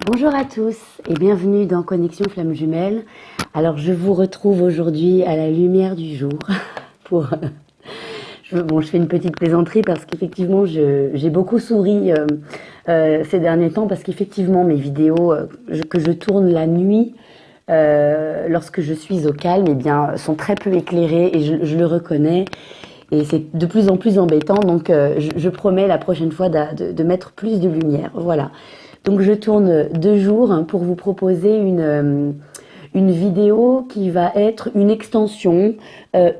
Bonjour à tous et bienvenue dans Connexion Flamme Jumelle. Alors je vous retrouve aujourd'hui à la lumière du jour pour... je fais une petite plaisanterie parce qu'effectivement j'ai beaucoup souri ces derniers temps parce qu'effectivement mes vidéos que je tourne la nuit lorsque je suis au calme eh bien, sont très peu éclairées et je le reconnais. Et c'est de plus en plus embêtant, donc je promets la prochaine fois de mettre plus de lumière. Voilà. Donc je tourne 2 jours pour vous proposer une vidéo qui va être une extension,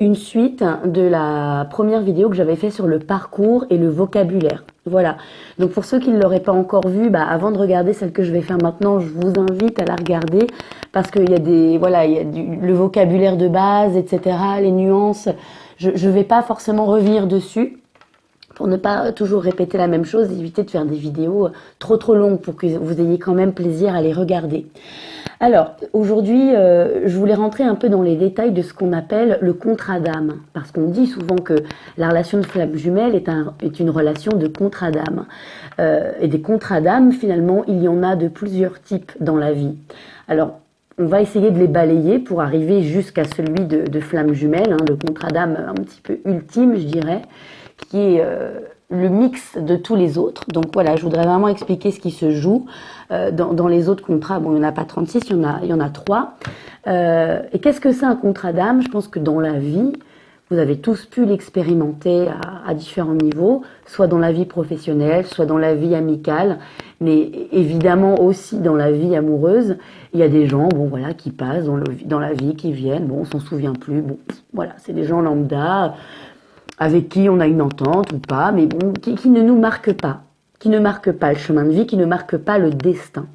une suite de la première vidéo que j'avais fait sur le parcours et le vocabulaire. Voilà. Donc pour ceux qui ne l'auraient pas encore vue, avant de regarder celle que je vais faire maintenant, je vous invite à la regarder parce qu'il y a le vocabulaire de base, etc., les nuances. Je ne vais pas forcément revenir dessus pour ne pas toujours répéter la même chose, éviter de faire des vidéos trop longues pour que vous ayez quand même plaisir à les regarder. Alors, aujourd'hui, je voulais rentrer un peu dans les détails de ce qu'on appelle le contrat d'âme, parce qu'on dit souvent que la relation de flamme jumelle est une relation de contrat d'âme. Et des contrats d'âme, finalement, il y en a de plusieurs types dans la vie. Alors, on va essayer de les balayer pour arriver jusqu'à celui de flamme jumelle, le contrat d'âme un petit peu ultime, je dirais, qui est le mix de tous les autres. Donc voilà, je voudrais vraiment expliquer ce qui se joue dans les autres contrats. Bon, il n'y en a pas 36, il y en a 3. Et qu'est-ce que c'est un contrat d'âme? Je pense que dans la vie, vous avez tous pu l'expérimenter à différents niveaux, soit dans la vie professionnelle, soit dans la vie amicale, mais évidemment aussi dans la vie amoureuse. Il y a des gens, qui passent dans la vie, qui viennent, on s'en souvient plus, voilà, c'est des gens lambda, avec qui on a une entente ou pas, mais qui ne nous marquent pas, qui ne marquent pas le chemin de vie, qui ne marquent pas le destin,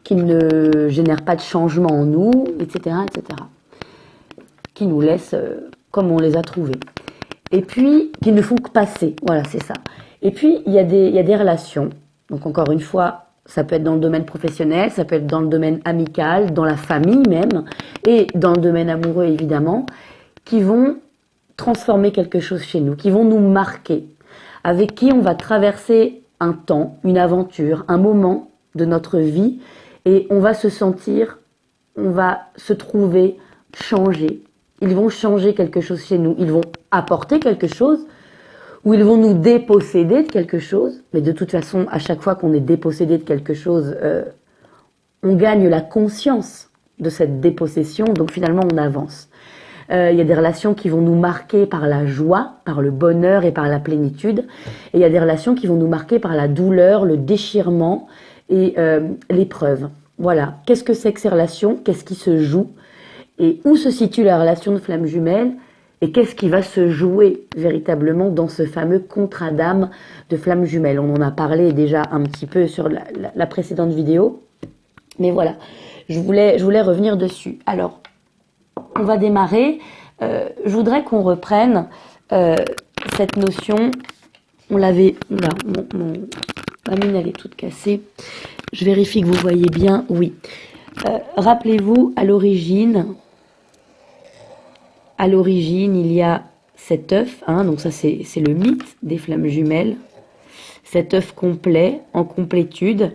qui ne génèrent pas de changement en nous, etc., qui nous laissent comme on les a trouvés. Et puis, qui ne font que passer, voilà, c'est ça. Et puis, il y a des relations, donc encore une fois, ça peut être dans le domaine professionnel, ça peut être dans le domaine amical, dans la famille même, et dans le domaine amoureux évidemment, qui vont transformer quelque chose chez nous, qui vont nous marquer, avec qui on va traverser un temps, une aventure, un moment de notre vie, et on va se sentir, on va se trouver changé. Ils vont changer quelque chose chez nous, ils vont apporter quelque chose, ou ils vont nous déposséder de quelque chose, mais de toute façon, à chaque fois qu'on est dépossédé de quelque chose, on gagne la conscience de cette dépossession, donc finalement on avance. Il y a des relations qui vont nous marquer par la joie, par le bonheur et par la plénitude. Et il y a des relations qui vont nous marquer par la douleur, le déchirement et l'épreuve. Voilà. Qu'est-ce que c'est que ces relations? Qu'est-ce qui se joue? Et où se situe la relation de flamme jumelle? Et qu'est-ce qui va se jouer véritablement dans ce fameux contrat d'âme de flamme jumelle? On en a parlé déjà un petit peu sur la précédente vidéo. Mais voilà, je voulais revenir dessus. Alors, on va démarrer. Je voudrais qu'on reprenne cette notion. On l'avait... Oula, ma mine, elle est toute cassée. Je vérifie que vous voyez bien. Oui. Rappelez-vous, à l'origine, il y a cet œuf. Donc ça, c'est le mythe des flammes jumelles. Cet œuf complet, en complétude,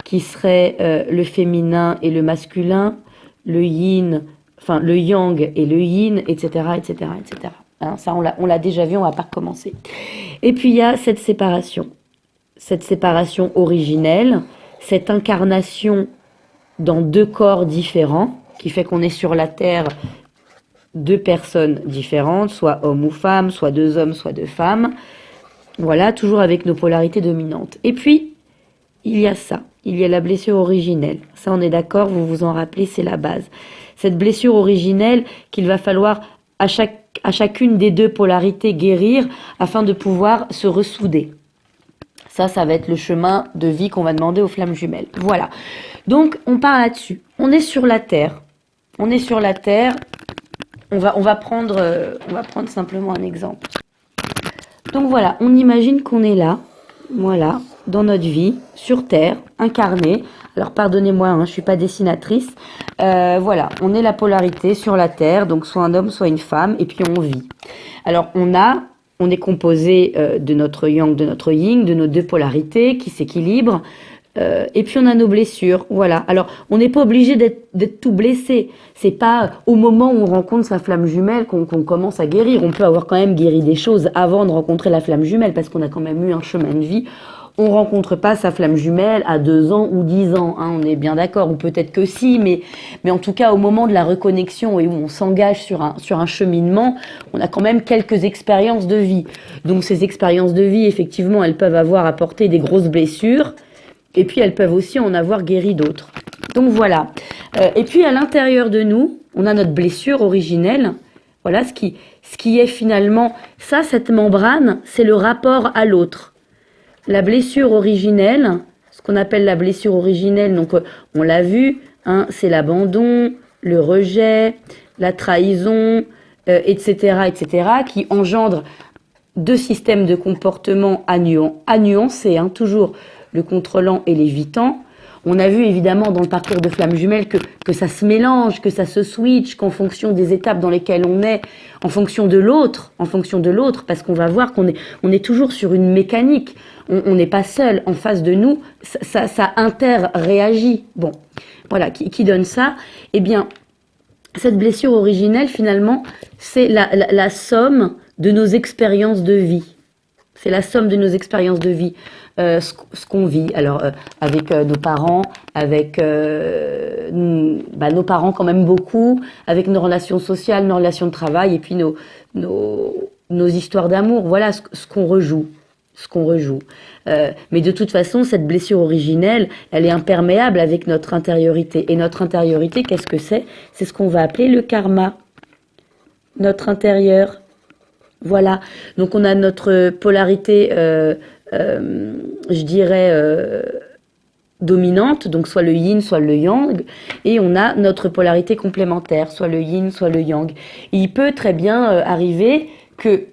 qui serait le féminin et le masculin, le yin... le yang et le yin, etc., etc., etc. Ça, on l'a déjà vu, on va pas recommencer. Et puis, il y a cette séparation originelle, cette incarnation dans 2 corps différents, qui fait qu'on est sur la Terre 2 personnes différentes, soit homme ou femme, soit 2 hommes, soit 2 femmes. Voilà, toujours avec nos polarités dominantes. Et puis, il y a ça. Il y a la blessure originelle. Ça, on est d'accord, vous vous en rappelez, c'est la base. Cette blessure originelle qu'il va falloir à chacune des 2 polarités guérir afin de pouvoir se ressouder. Ça va être le chemin de vie qu'on va demander aux flammes jumelles. Voilà. Donc, on part là-dessus. On est sur la Terre. On va prendre simplement un exemple. Donc voilà, on imagine qu'on est là, voilà, dans notre vie, sur Terre, incarné. Alors pardonnez-moi, je ne suis pas dessinatrice. Voilà, on est la polarité sur la Terre, donc soit un homme, soit une femme, et puis on vit. Alors on est composé de notre yang, de notre yin, de nos 2 polarités qui s'équilibrent. Et puis on a nos blessures, voilà. Alors on n'est pas obligé d'être tout blessé. C'est pas au moment où on rencontre sa flamme jumelle qu'on commence à guérir. On peut avoir quand même guéri des choses avant de rencontrer la flamme jumelle parce qu'on a quand même eu un chemin de vie. On rencontre pas sa flamme jumelle à 2 ans ou 10 ans, hein, on est bien d'accord, ou peut-être que si, mais en tout cas au moment de la reconnexion et où on s'engage sur un cheminement, on a quand même quelques expériences de vie. Donc ces expériences de vie, effectivement, elles peuvent avoir apporté des grosses blessures, et puis elles peuvent aussi en avoir guéri d'autres. Donc voilà. Et puis à l'intérieur de nous, on a notre blessure originelle. Voilà ce qui est finalement ça, cette membrane, c'est le rapport à l'autre. La blessure originelle, ce qu'on appelle la blessure originelle, donc on l'a vu, hein, c'est l'abandon, le rejet, la trahison, etc., qui engendre 2 systèmes de comportement à nuancer, hein, toujours le contrôlant et l'évitant. On a vu évidemment dans le parcours de flamme jumelle que ça se mélange, que ça se switch, qu'en fonction des étapes dans lesquelles on est, en fonction de l'autre, parce qu'on va voir qu'on est toujours sur une mécanique. On n'est pas seul en face de nous, ça interréagit. Bon, voilà, qui donne ça? Eh bien, cette blessure originelle, finalement, c'est la somme de nos expériences de vie. C'est la somme de nos expériences de vie, ce qu'on vit. Alors, avec nos parents, avec nos parents quand même beaucoup, avec nos relations sociales, nos relations de travail, et puis nos histoires d'amour. Voilà ce qu'on rejoue. Mais de toute façon, cette blessure originelle, elle est imperméable avec notre intériorité. Et notre intériorité, qu'est-ce que c'est? C'est ce qu'on va appeler le karma. Notre intérieur. Voilà, donc on a notre polarité, je dirais, dominante, donc soit le yin, soit le yang, et on a notre polarité complémentaire, soit le yin, soit le yang. Et il peut très bien arriver que,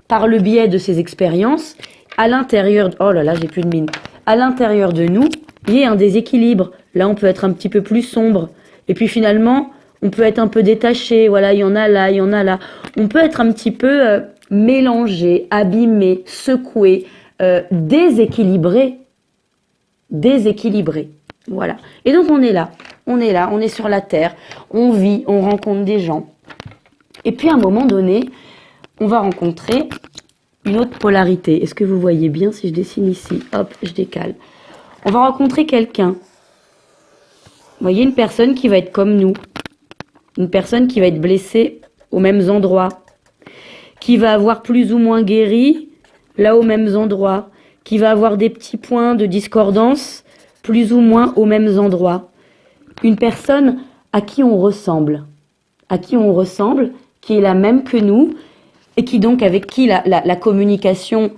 par le biais de ces expériences, à l'intérieur, oh là là, j'ai plus de mine, à l'intérieur de nous, il y ait un déséquilibre. Là, on peut être un petit peu plus sombre, et puis finalement, on peut être un peu détaché, voilà, il y en a là, il y en a là. On peut être un petit peu mélangé, abîmé, secoué, déséquilibré. Voilà. Et donc on est là, on est sur la terre, on vit, on rencontre des gens. Et puis à un moment donné, on va rencontrer une autre polarité. Est-ce que vous voyez bien si je dessine ici? Hop, je décale. On va rencontrer quelqu'un. Vous voyez, une personne qui va être comme nous. Une personne qui va être blessée aux mêmes endroits, qui va avoir plus ou moins guéri là aux mêmes endroits, qui va avoir des petits points de discordance plus ou moins aux mêmes endroits. Une personne à qui on ressemble, qui est la même que nous et qui donc avec qui la communication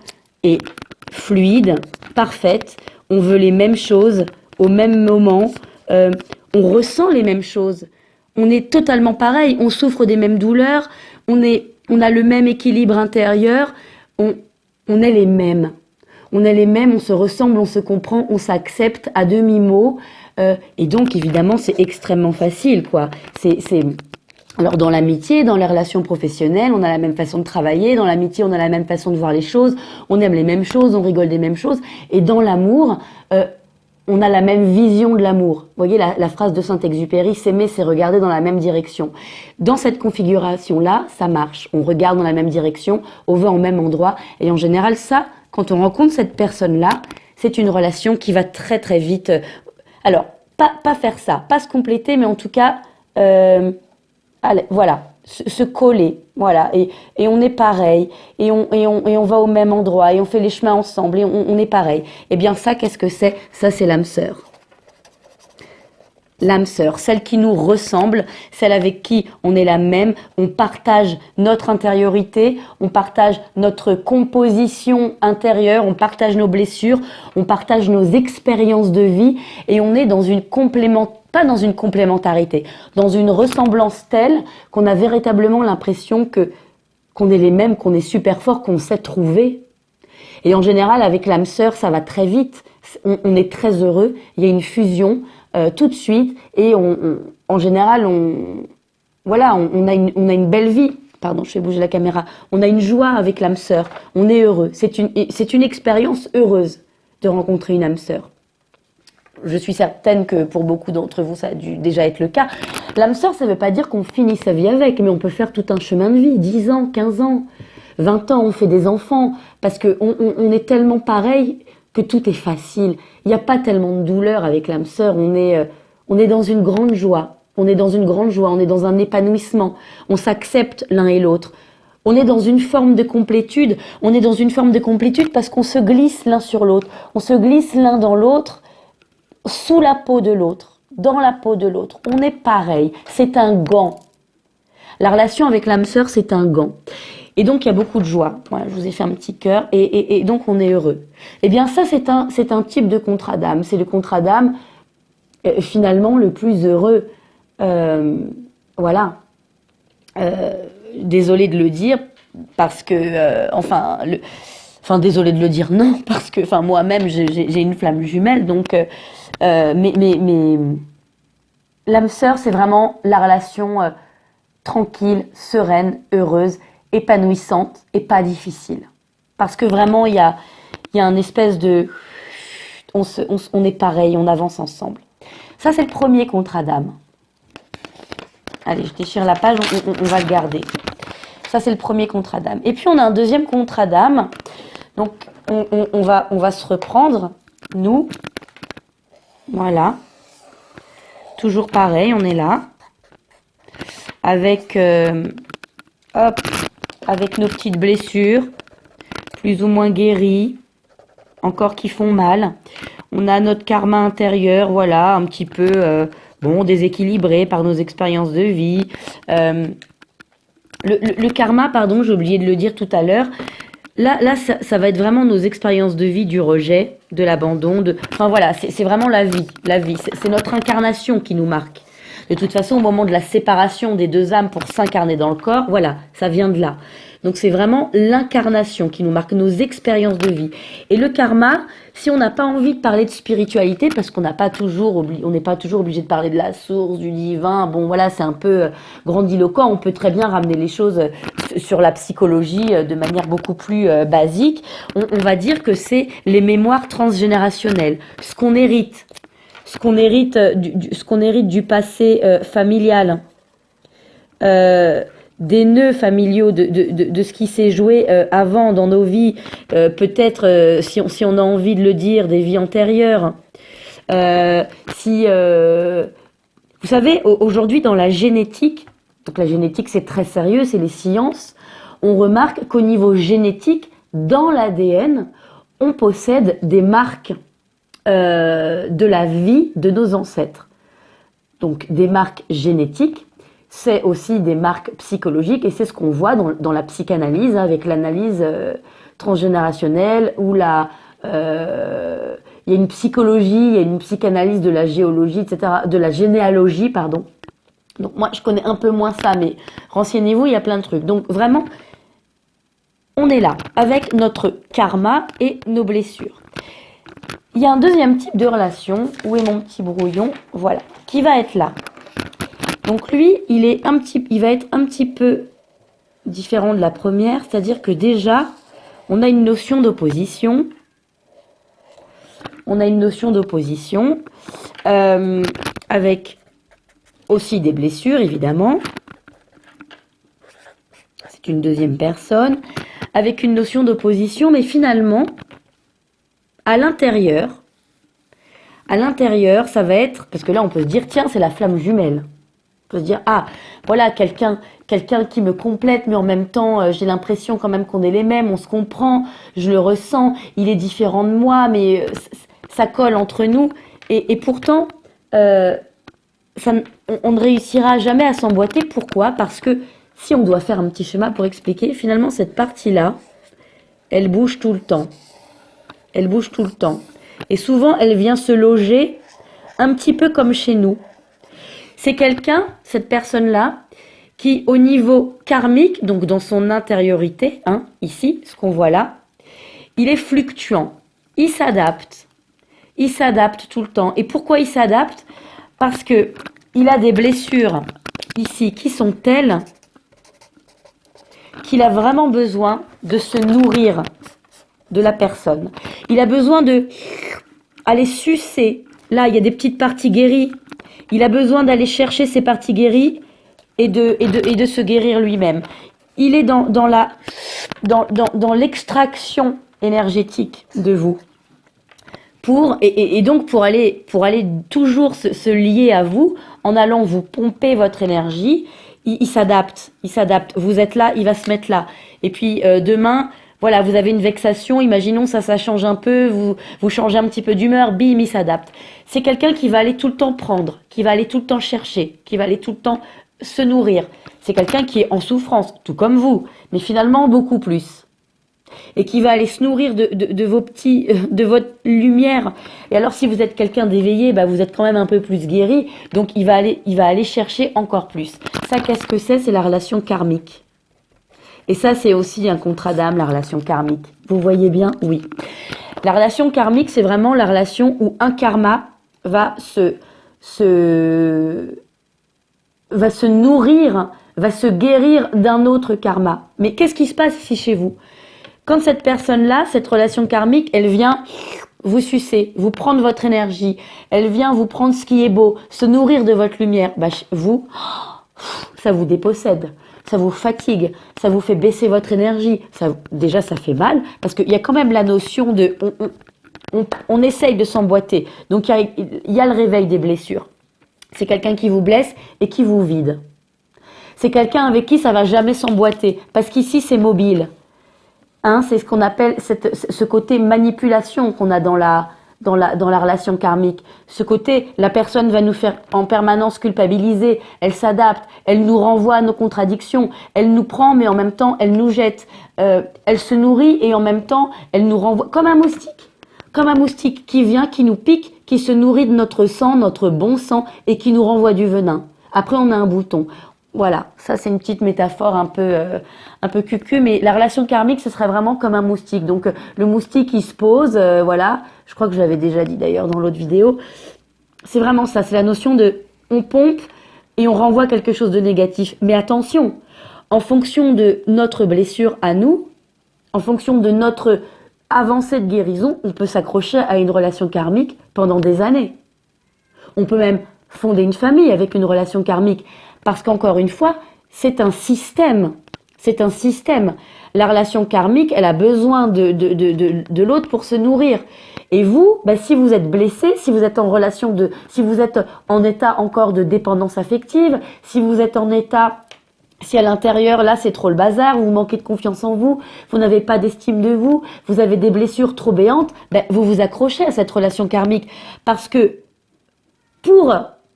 est fluide, parfaite, on veut les mêmes choses au même moment, on ressent les mêmes choses. On est totalement pareil, on souffre des mêmes douleurs, on a le même équilibre intérieur, on est les mêmes. On est les mêmes, on se ressemble, on se comprend, on s'accepte à demi-mot. Et donc, évidemment, c'est extrêmement facile, quoi. Alors, dans l'amitié, dans les relations professionnelles, on a la même façon de travailler. Dans l'amitié, on a la même façon de voir les choses. On aime les mêmes choses, on rigole des mêmes choses. Et dans l'amour, on a la même vision de l'amour. Vous voyez la phrase de Saint-Exupéry, s'aimer, c'est regarder dans la même direction. Dans cette configuration-là, ça marche. On regarde dans la même direction, on va au même endroit. Et en général, ça, quand on rencontre cette personne-là, c'est une relation qui va très très vite. Alors, pas faire ça, pas se compléter, mais en tout cas, allez, voilà, se coller, voilà, et on est pareil, et on va au même endroit, et on fait les chemins ensemble, et on est pareil. Eh bien ça, qu'est-ce que c'est? Ça, c'est l'âme sœur. L'âme sœur, celle qui nous ressemble, celle avec qui on est la même, on partage notre intériorité, on partage notre composition intérieure, on partage nos blessures, on partage nos expériences de vie, et on est dans une pas dans une complémentarité, dans une ressemblance telle qu'on a véritablement l'impression qu'on est les mêmes, qu'on est super fort, qu'on sait trouver. Et en général, avec l'âme sœur, ça va très vite, on est très heureux, il y a une fusion tout de suite, et en général, on a une belle vie. Pardon, je fais bouger la caméra. On a une joie avec l'âme sœur, on est heureux. C'est une expérience heureuse de rencontrer une âme sœur. je suis certaine que pour beaucoup d'entre vous, ça a dû déjà être le cas. L'âme sœur, ça ne veut pas dire qu'on finit sa vie avec, mais on peut faire tout un chemin de vie, 10 ans, 15 ans, 20 ans, on fait des enfants, parce qu'on est tellement pareil que tout est facile. Il n'y a pas tellement de douleur avec l'âme sœur, on est dans une grande joie. On est dans une grande joie, on est dans un épanouissement, on s'accepte l'un et l'autre. On est dans une forme de complétude, parce qu'on se glisse l'un sur l'autre, on se glisse l'un dans l'autre, sous la peau de l'autre, dans la peau de l'autre. On est pareil, c'est un gant. La relation avec l'âme sœur, c'est un gant. Et donc, il y a beaucoup de joie. Voilà, je vous ai fait un petit cœur, et donc on est heureux. Eh bien, ça, c'est un type de contrat d'âme. C'est le contrat d'âme, finalement, le plus heureux. Voilà. Désolée de le dire, parce que, désolée de le dire, non, parce que, moi-même, j'ai une flamme jumelle, donc, mais l'âme sœur, c'est vraiment la relation tranquille, sereine, heureuse, épanouissante et pas difficile. Parce que vraiment, il y a un espèce de, on est pareil, on avance ensemble. Ça, c'est le premier contrat d'âme. Allez, je déchire la page, on va le garder. Ça, c'est le premier contrat d'âme. Et puis, on a un deuxième contrat d'âme. Donc, on va se reprendre, nous. Voilà. Toujours pareil, on est là. Avec, avec nos petites blessures, plus ou moins guéries, encore qui font mal. On a notre karma intérieur, voilà, un petit peu... déséquilibré par nos expériences de vie. Le karma, pardon, j'ai oublié de le dire tout à l'heure. Là, ça va être vraiment nos expériences de vie, du rejet, de l'abandon. C'est vraiment la vie. C'est notre incarnation qui nous marque. De toute façon, au moment de la séparation des deux âmes pour s'incarner dans le corps, voilà, ça vient de là. Donc c'est vraiment l'incarnation qui nous marque, nos expériences de vie. Et le karma, si on n'a pas envie de parler de spiritualité, parce qu'on n'est pas toujours obligé de parler de la source, du divin, bon voilà, c'est un peu grandiloquent, on peut très bien ramener les choses sur la psychologie de manière beaucoup plus basique. On va dire que c'est les mémoires transgénérationnelles, ce qu'on hérite du passé familial. Des nœuds familiaux de ce qui s'est joué avant dans nos vies, peut-être si on a envie de le dire, des vies antérieures. Vous savez, aujourd'hui dans la génétique, donc la génétique c'est très sérieux, c'est les sciences, on remarque qu'au niveau génétique, dans l'ADN, on possède des marques de la vie de nos ancêtres. Donc des marques génétiques, c'est aussi des marques psychologiques et c'est ce qu'on voit dans la psychanalyse avec l'analyse transgénérationnelle où il y a une psychologie, il y a une psychanalyse de la géologie, etc., de la généalogie, pardon. Donc moi, je connais un peu moins ça, mais renseignez-vous, il y a plein de trucs. Donc vraiment, on est là avec notre karma et nos blessures. Il y a un deuxième type de relation, où est mon petit brouillon, voilà, qui va être là. Donc lui, il va être un petit peu différent de la première, c'est-à-dire que déjà, on a une notion d'opposition. Avec aussi des blessures, évidemment. C'est une deuxième personne, avec une notion d'opposition, mais finalement, à l'intérieur, ça va être, parce que là, on peut se dire, tiens, c'est la flamme jumelle. On peut se dire, ah, voilà, quelqu'un qui me complète, mais en même temps, j'ai l'impression quand même qu'on est les mêmes, on se comprend, je le ressens, il est différent de moi, mais ça colle entre nous. Et pourtant, on ne réussira jamais à s'emboîter. Pourquoi? Parce que si on doit faire un petit schéma pour expliquer, finalement, cette partie-là, elle bouge tout le temps. Et souvent, elle vient se loger un petit peu comme chez nous. C'est quelqu'un, cette personne-là, qui au niveau karmique, donc dans son intériorité, ici, ce qu'on voit là, il est fluctuant. Il s'adapte tout le temps. Et pourquoi il s'adapte? Parce que il a des blessures ici qui sont telles qu'il a vraiment besoin de se nourrir de la personne. Il a besoin de aller sucer là, il y a des petites parties guéries. Il a besoin d'aller chercher ces parties guéries et de se guérir lui-même. Il est dans l'extraction énergétique de vous. Et donc pour aller toujours se lier à vous, en allant vous pomper votre énergie, il s'adapte. Vous êtes là, il va se mettre là. Et puis demain, voilà, vous avez une vexation, imaginons ça change un peu, vous changez un petit peu d'humeur, bim, il s'adapte. C'est quelqu'un qui va aller tout le temps prendre, qui va aller tout le temps chercher, qui va aller tout le temps se nourrir. C'est quelqu'un qui est en souffrance, tout comme vous, mais finalement beaucoup plus. Et qui va aller se nourrir de votre lumière. Et alors, si vous êtes quelqu'un d'éveillé, bah, vous êtes quand même un peu plus guéri. Donc, il va aller chercher encore plus. Ça, qu'est-ce que c'est? C'est la relation karmique. Et ça, c'est aussi un contrat d'âme, la relation karmique. Vous voyez bien? Oui. La relation karmique, c'est vraiment la relation où un karma va se nourrir, va se guérir d'un autre karma. Mais qu'est-ce qui se passe ici chez vous? Quand cette personne-là, cette relation karmique, elle vient vous sucer, vous prendre votre énergie, elle vient vous prendre ce qui est beau, se nourrir de votre lumière, bah, vous, ça vous dépossède, ça vous fatigue, ça vous fait baisser votre énergie. Déjà, ça fait mal, parce qu'il y a quand même la notion de... On essaye de s'emboîter. Donc, il y a le réveil des blessures. C'est quelqu'un qui vous blesse et qui vous vide. C'est quelqu'un avec qui ça va jamais s'emboîter, parce qu'ici, c'est mobile. Hein, c'est ce qu'on appelle ce côté manipulation qu'on a dans la relation karmique. Ce côté, la personne va nous faire en permanence culpabiliser, elle s'adapte, elle nous renvoie à nos contradictions, elle nous prend mais en même temps elle nous jette, elle se nourrit et en même temps elle nous renvoie comme un moustique qui vient, qui nous pique, qui se nourrit de notre sang, notre bon sang et qui nous renvoie du venin. Après on a un bouton. Voilà, ça c'est une petite métaphore un peu cucu, mais la relation karmique, ce serait vraiment comme un moustique. Donc le moustique, il se pose, voilà, je crois que je l'avais déjà dit d'ailleurs dans l'autre vidéo. C'est vraiment ça, c'est la notion de on pompe et on renvoie quelque chose de négatif. Mais attention, en fonction de notre blessure à nous, en fonction de notre avancée de guérison, on peut s'accrocher à une relation karmique pendant des années. On peut même fonder une famille avec une relation karmique. Parce qu'encore une fois, c'est un système. C'est un système. La relation karmique, elle a besoin de l'autre pour se nourrir. Et vous, bah, si vous êtes blessé, si vous êtes en relation si vous êtes en état encore de dépendance affective, si vous êtes en état, si à l'intérieur, là, c'est trop le bazar, vous manquez de confiance en vous, vous n'avez pas d'estime de vous, vous avez des blessures trop béantes, bah, vous vous accrochez à cette relation karmique. Parce que pour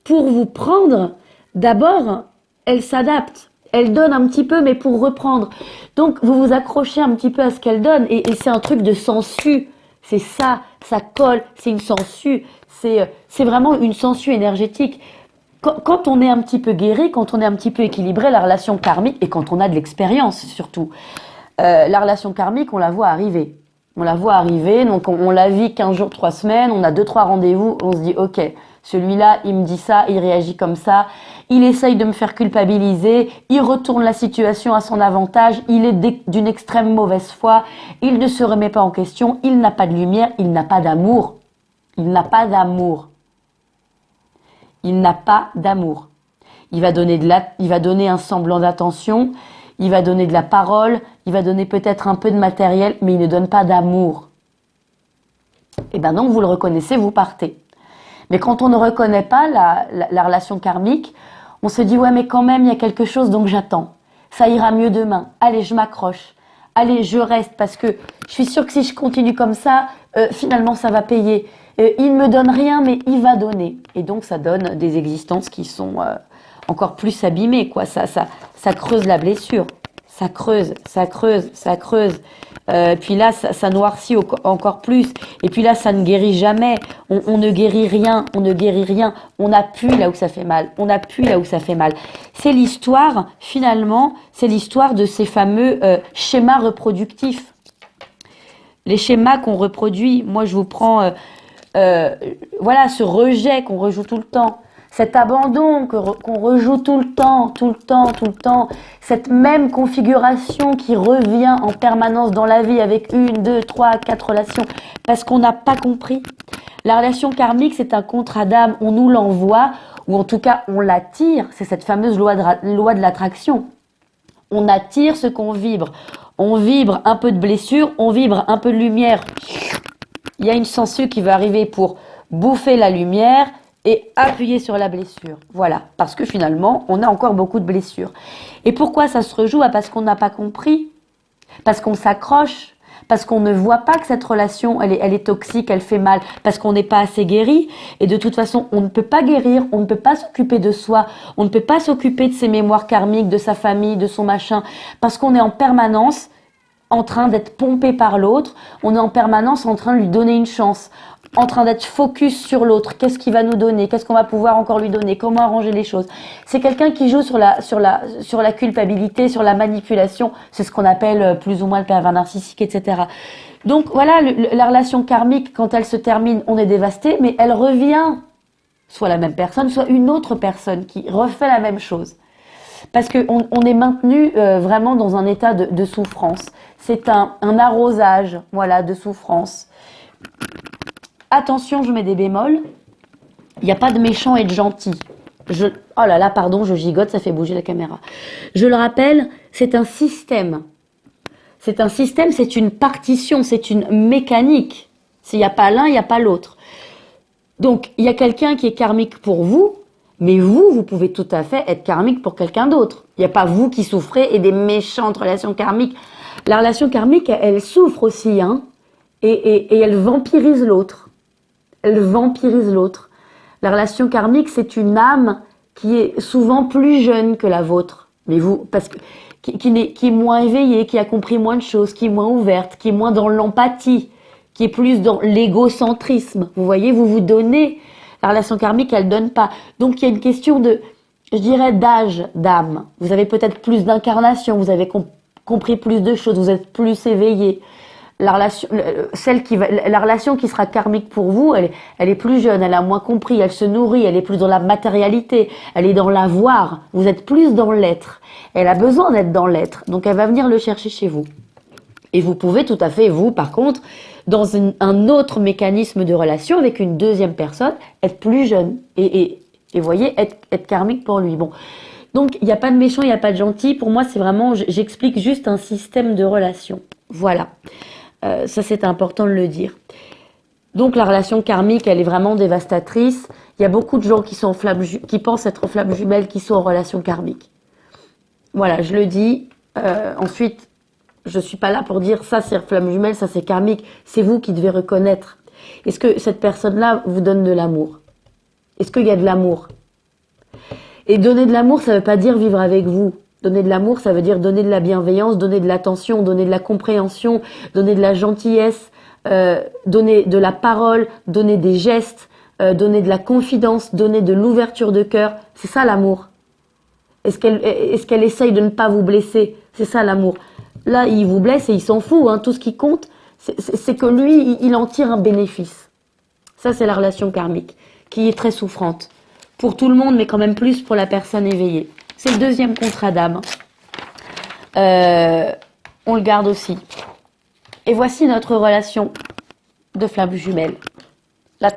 vous prendre, d'abord, elle s'adapte. Elle donne un petit peu, mais pour reprendre. Donc, vous vous accrochez un petit peu à ce qu'elle donne. Et c'est un truc de sangsue. C'est ça colle, c'est une sangsue. C'est vraiment une sangsue énergétique. Quand on est un petit peu guéri, quand on est un petit peu équilibré, la relation karmique, et quand on a de l'expérience surtout, la relation karmique, on la voit arriver. On la voit arriver, donc on la vit 15 jours, 3 semaines, on a 2-3 rendez-vous, on se dit, ok, celui-là, il me dit ça, il réagit comme ça, il essaye de me faire culpabiliser, il retourne la situation à son avantage, il est d'une extrême mauvaise foi, il ne se remet pas en question, il n'a pas de lumière, il n'a pas d'amour. Il n'a pas d'amour. Il n'a pas d'amour. Il va donner un semblant d'attention, il va donner de la parole, il va donner peut-être un peu de matériel, mais il ne donne pas d'amour. Et bien donc, vous le reconnaissez, vous partez. Mais quand on ne reconnaît pas la relation karmique, on se dit, ouais, mais quand même, il y a quelque chose, donc j'attends. Ça ira mieux demain. Allez, je m'accroche. Allez, je reste, parce que je suis sûre que si je continue comme ça, finalement, ça va payer. Il ne me donne rien, mais il va donner. Et donc, ça donne des existences qui sont encore plus abîmées, quoi. Ça creuse la blessure. Ça creuse. Puis là, ça noircit encore plus. Et puis là, ça ne guérit jamais. On ne guérit rien. On appuie là où ça fait mal. C'est l'histoire, finalement, de ces fameux schémas reproductifs. Les schémas qu'on reproduit, moi je vous prends, ce rejet qu'on rejoue tout le temps. cet abandon qu'on rejoue tout le temps, cette même configuration qui revient en permanence dans la vie avec 1, 2, 3, 4 relations, parce qu'on n'a pas compris. La relation karmique, c'est un contrat d'âme, on nous l'envoie, ou en tout cas on l'attire, c'est cette fameuse loi de l'attraction. On attire ce qu'on vibre. On vibre un peu de blessure, on vibre un peu de lumière. Il y a une sangsue qui va arriver pour bouffer la lumière et appuyer sur la blessure. Voilà, parce que finalement, on a encore beaucoup de blessures. Et pourquoi ça se rejoue? Parce qu'on n'a pas compris, parce qu'on s'accroche, parce qu'on ne voit pas que cette relation, elle est toxique, elle fait mal, parce qu'on n'est pas assez guéri. Et de toute façon, on ne peut pas guérir, on ne peut pas s'occuper de soi, on ne peut pas s'occuper de ses mémoires karmiques, de sa famille, de son machin, parce qu'on est en permanence en train d'être pompé par l'autre, on est en permanence en train de lui donner une chance, en train d'être focus sur l'autre, qu'est-ce qu'il va nous donner, qu'est-ce qu'on va pouvoir encore lui donner, comment arranger les choses. C'est quelqu'un qui joue sur la culpabilité, sur la manipulation, c'est ce qu'on appelle plus ou moins le pervers narcissique, etc. Donc voilà, la relation karmique, quand elle se termine, on est dévasté, mais elle revient, soit la même personne, soit une autre personne qui refait la même chose. Parce qu'on est maintenu vraiment dans un état de souffrance. C'est un arrosage, voilà, de souffrance. Attention, je mets des bémols. Il n'y a pas de méchant et de gentil. Oh là là, pardon, je gigote, ça fait bouger la caméra. Je le rappelle, c'est un système. C'est un système, c'est une partition, c'est une mécanique. S'il n'y a pas l'un, il n'y a pas l'autre. Donc, il y a quelqu'un qui est karmique pour vous, mais vous pouvez tout à fait être karmique pour quelqu'un d'autre. Il n'y a pas vous qui souffrez et des méchantes relations karmiques. La relation karmique, elle souffre aussi, hein, et elle vampirise l'autre. Elle vampirise l'autre. La relation karmique, c'est une âme qui est souvent plus jeune que la vôtre. Mais vous, parce que qui est moins éveillée, qui a compris moins de choses, qui est moins ouverte, qui est moins dans l'empathie, qui est plus dans l'égocentrisme. Vous voyez, vous donnez. La relation karmique, elle donne pas. Donc, il y a une question de, je dirais, d'âge, d'âme. Vous avez peut-être plus d'incarnation, vous avez compris plus de choses, vous êtes plus éveillé. La relation qui sera karmique pour vous, elle est plus jeune, elle a moins compris, elle se nourrit, elle est plus dans la matérialité, elle est dans l'avoir. Vous êtes plus dans l'être. Elle a besoin d'être dans l'être, donc elle va venir le chercher chez vous. Et vous pouvez tout à fait, vous, par contre, dans un autre mécanisme de relation avec une deuxième personne, être plus jeune et voyez, être karmique pour lui. Bon, donc il n'y a pas de méchant, il n'y a pas de gentil. Pour moi, c'est vraiment, j'explique juste un système de relation. Voilà, ça c'est important de le dire. Donc la relation karmique, elle est vraiment dévastatrice. Il y a beaucoup de gens qui pensent être flammes jumelles, qui sont en relation karmique. Voilà, je le dis. Ensuite, je suis pas là pour dire ça c'est flamme jumelle, ça c'est karmique. C'est vous qui devez reconnaître. Est-ce que cette personne-là vous donne de l'amour? Est-ce qu'il y a de l'amour? Et donner de l'amour, ça veut pas dire vivre avec vous. Donner de l'amour, ça veut dire donner de la bienveillance, donner de l'attention, donner de la compréhension, donner de la gentillesse, donner de la parole, donner des gestes, donner de la confidence, donner de l'ouverture de cœur. C'est ça l'amour. Est-ce qu'elle essaye de ne pas vous blesser? C'est ça l'amour. Là, il vous blesse et il s'en fout. Hein. Tout ce qui compte, c'est que lui, il en tire un bénéfice. Ça, c'est la relation karmique, qui est très souffrante. Pour tout le monde, mais quand même plus pour la personne éveillée. C'est le deuxième contrat d'âme. On le garde aussi. Et voici notre relation de flamme jumelle. Le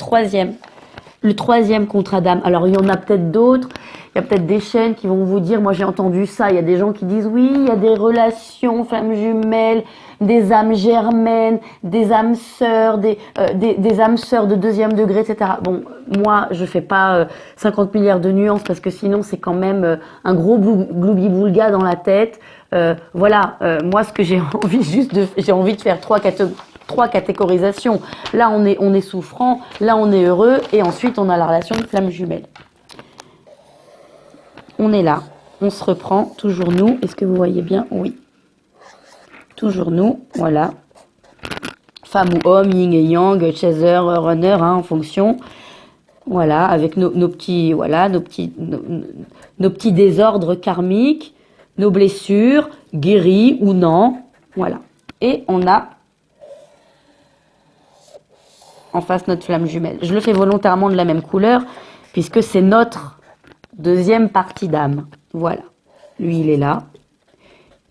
troisième contrat d'âme. Alors, il y en a peut-être d'autres. Il y a peut-être des chaînes qui vont vous dire, moi j'ai entendu ça, il y a des gens qui disent oui, il y a des relations flammes jumelles, des âmes germaines, des âmes sœurs, des âmes sœurs de deuxième degré, etc. Bon, moi je fais pas 50 milliards de nuances parce que sinon c'est quand même un gros gloubi-boulga dans la tête. Voilà, moi ce que j'ai envie de faire trois catégorisations. Là on est souffrant, là on est heureux et ensuite on a la relation de flamme jumelle. On est là, on se reprend, toujours nous. Est-ce que vous voyez bien? Oui. Toujours nous, voilà. Femme ou homme, yin et yang, chaser, runner, hein, en fonction. Voilà, avec nos petits désordres karmiques, nos blessures, guéries ou non. Voilà. Et on a en face notre flamme jumelle. Je le fais volontairement de la même couleur puisque c'est notre deuxième partie d'âme. Voilà. Lui, il est là.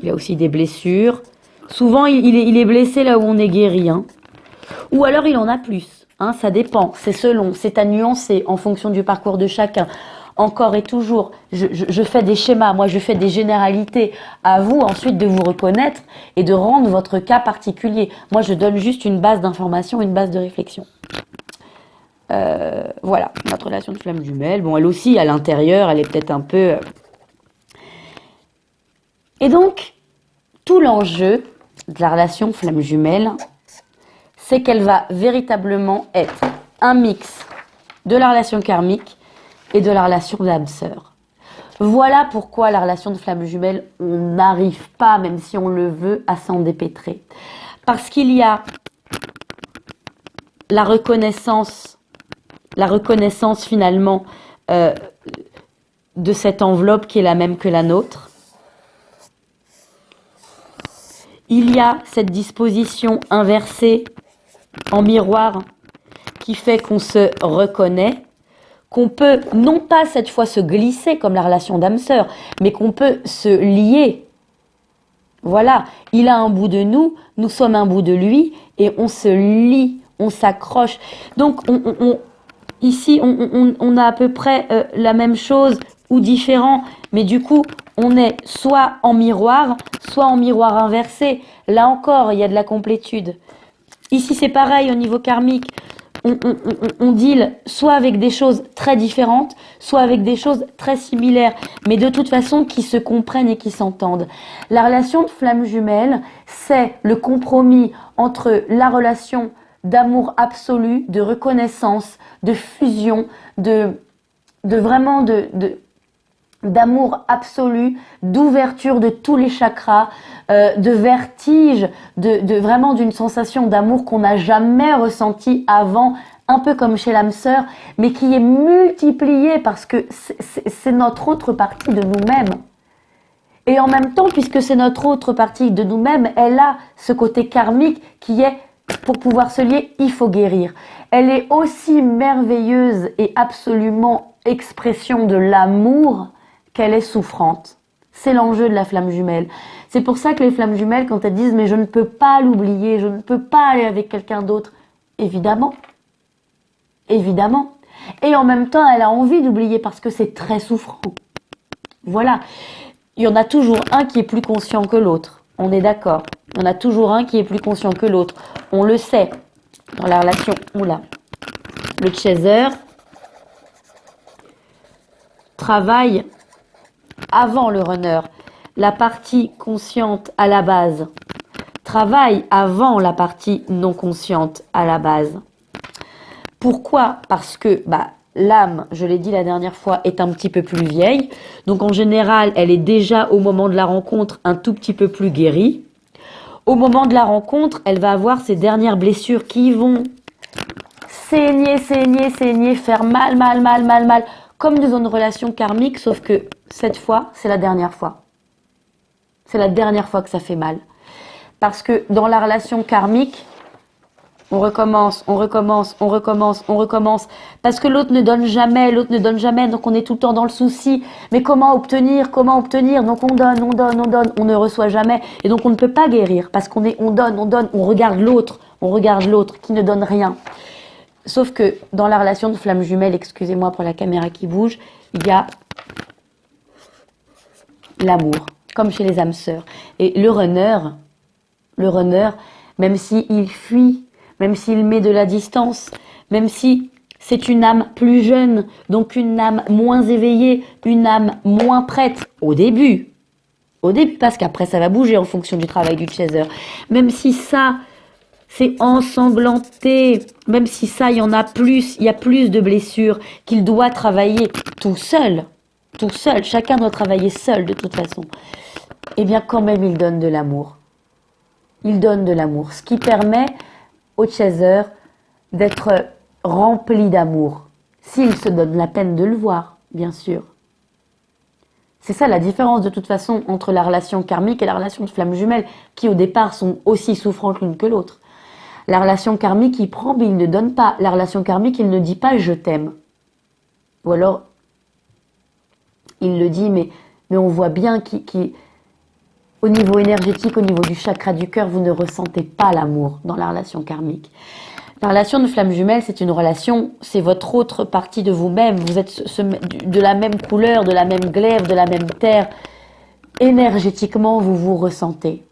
Il a aussi des blessures. Souvent, il est blessé là où on est guéri. Hein. Ou alors, il en a plus. Hein, ça dépend. C'est selon. C'est à nuancer en fonction du parcours de chacun. Encore et toujours, je fais des schémas. Moi, je fais des généralités. À vous, ensuite, de vous reconnaître et de rendre votre cas particulier. Moi, je donne juste une base d'information, une base de réflexion. Voilà, notre relation de flamme jumelle. Bon, elle aussi, à l'intérieur, elle est peut-être un peu... Et donc, tout l'enjeu de la relation flamme jumelle, c'est qu'elle va véritablement être un mix de la relation karmique et de la relation d'âme-sœur. Voilà pourquoi la relation de flamme jumelle, on n'arrive pas, même si on le veut, à s'en dépêtrer. Parce qu'il y a la reconnaissance finalement de cette enveloppe qui est la même que la nôtre. Il y a cette disposition inversée en miroir qui fait qu'on se reconnaît, qu'on peut non pas cette fois se glisser comme la relation d'âme-sœur, mais qu'on peut se lier. Voilà, il a un bout de nous, nous sommes un bout de lui et on se lie, on s'accroche. Donc ici, on a à peu près la même chose ou différent, mais du coup, on est soit en miroir inversé. Là encore, il y a de la complétude. Ici, c'est pareil au niveau karmique. On deal soit avec des choses très différentes, soit avec des choses très similaires, mais de toute façon qui se comprennent et qui s'entendent. La relation de flamme jumelle, c'est le compromis entre la relation d'amour absolu, de reconnaissance, de fusion, d'amour absolu, d'ouverture de tous les chakras, de vertige, vraiment d'une sensation d'amour qu'on n'a jamais ressentie avant, un peu comme chez l'âme sœur, mais qui est multipliée parce que c'est notre autre partie de nous-mêmes. Et en même temps, puisque c'est notre autre partie de nous-mêmes, elle a ce côté karmique qui est, pour pouvoir se lier, il faut guérir. Elle est aussi merveilleuse et absolument expression de l'amour qu'elle est souffrante. C'est l'enjeu de la flamme jumelle. C'est pour ça que les flammes jumelles, quand elles disent « mais je ne peux pas l'oublier, je ne peux pas aller avec quelqu'un d'autre », évidemment. Évidemment. Et en même temps, elle a envie d'oublier parce que c'est très souffrant. Voilà. Il y en a toujours un qui est plus conscient que l'autre. On est d'accord. Il y en a toujours un qui est plus conscient que l'autre. On le sait dans la relation. Oula. Le chaser travaille avant le runner. La partie consciente à la base travaille avant la partie non consciente à la base. Pourquoi ? Parce que l'âme, je l'ai dit la dernière fois, est un petit peu plus vieille. Donc en général, elle est déjà au moment de la rencontre un tout petit peu plus guérie. Au moment de la rencontre, elle va avoir ces dernières blessures qui vont saigner, faire mal. Comme dans une relation karmique, sauf que cette fois, c'est la dernière fois. C'est la dernière fois que ça fait mal. Parce que dans la relation karmique, on recommence. Parce que l'autre ne donne jamais, donc on est tout le temps dans le souci. Mais comment obtenir? Donc on donne, on ne reçoit jamais. Et donc on ne peut pas guérir, parce on donne, on regarde l'autre qui ne donne rien. Sauf que dans la relation de flamme jumelle, excusez-moi pour la caméra qui bouge, il y a l'amour, comme chez les âmes sœurs. Et le runner, même s'il fuit, même s'il met de la distance, même si c'est une âme plus jeune, donc une âme moins éveillée, une âme moins prête au début, parce qu'après ça va bouger en fonction du travail du chaser, même si ça c'est ensanglanté, même si ça il y en a plus, il y a plus de blessures qu'il doit travailler tout seul, chacun doit travailler seul de toute façon, et bien quand même il donne de l'amour. Il donne de l'amour, ce qui permet au chaser d'être rempli d'amour, s'il se donne la peine de le voir, bien sûr. C'est ça la différence de toute façon entre la relation karmique et la relation de flamme jumelle, qui au départ sont aussi souffrantes l'une que l'autre. La relation karmique, il prend mais il ne donne pas. La relation karmique, il ne dit pas « je t'aime ». Ou alors, il le dit, mais on voit bien qu'au niveau énergétique, au niveau du chakra du cœur, vous ne ressentez pas l'amour dans la relation karmique. La relation de flamme jumelle, c'est une relation, c'est votre autre partie de vous-même. Vous êtes de la même couleur, de la même glaive, de la même terre. Énergétiquement, vous vous ressentez.